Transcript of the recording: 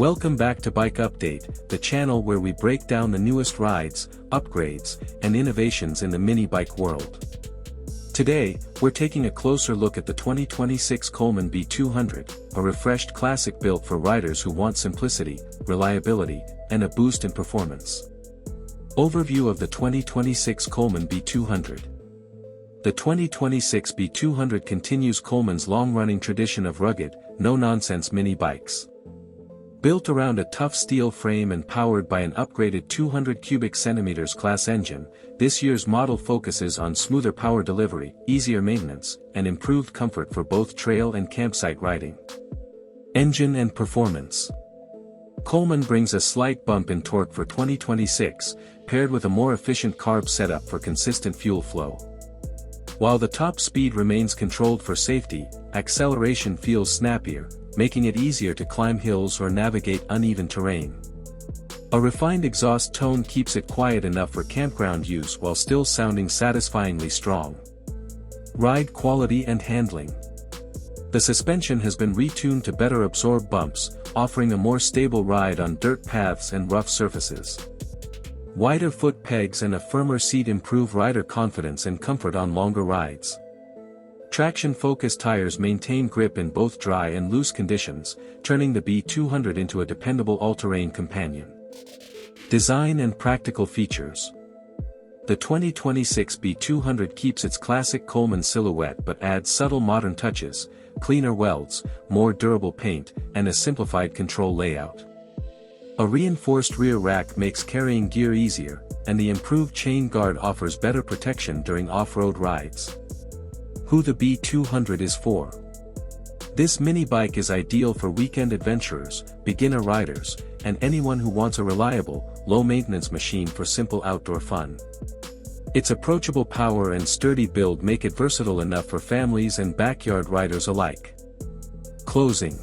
Welcome back to Bike Update, the channel where we break down the newest rides, upgrades, and innovations in the mini bike world. Today, we're taking a closer look at the 2026 Coleman B200, a refreshed classic built for riders who want simplicity, reliability, and a boost in performance. Overview of the 2026 Coleman B200. The 2026 B200 continues Coleman's long-running tradition of rugged, no-nonsense mini bikes. Built around a tough steel frame and powered by an upgraded 200 cubic centimeters class engine, this year's model focuses on smoother power delivery, easier maintenance, and improved comfort for both trail and campsite riding. Engine and performance. Coleman brings a slight bump in torque for 2026, paired with a more efficient carb setup for consistent fuel flow. While the top speed remains controlled for safety, acceleration feels snappier, making it easier to climb hills or navigate uneven terrain. A refined exhaust tone keeps it quiet enough for campground use while still sounding satisfyingly strong. Ride quality and handling. The suspension has been retuned to better absorb bumps, offering a more stable ride on dirt paths and rough surfaces. Wider foot pegs and a firmer seat improve rider confidence and comfort on longer rides. Traction-focused tires maintain grip in both dry and loose conditions, turning the B200 into a dependable all-terrain companion. Design and practical features. The 2026 B200 keeps its classic Coleman silhouette but adds subtle modern touches, cleaner welds, more durable paint, and a simplified control layout. A reinforced rear rack makes carrying gear easier, and the improved chain guard offers better protection during off-road rides. Who the B200 is for. This mini bike is ideal for weekend adventurers, beginner riders, and anyone who wants a reliable, low-maintenance machine for simple outdoor fun. Its approachable power and sturdy build make it versatile enough for families and backyard riders alike. Closing.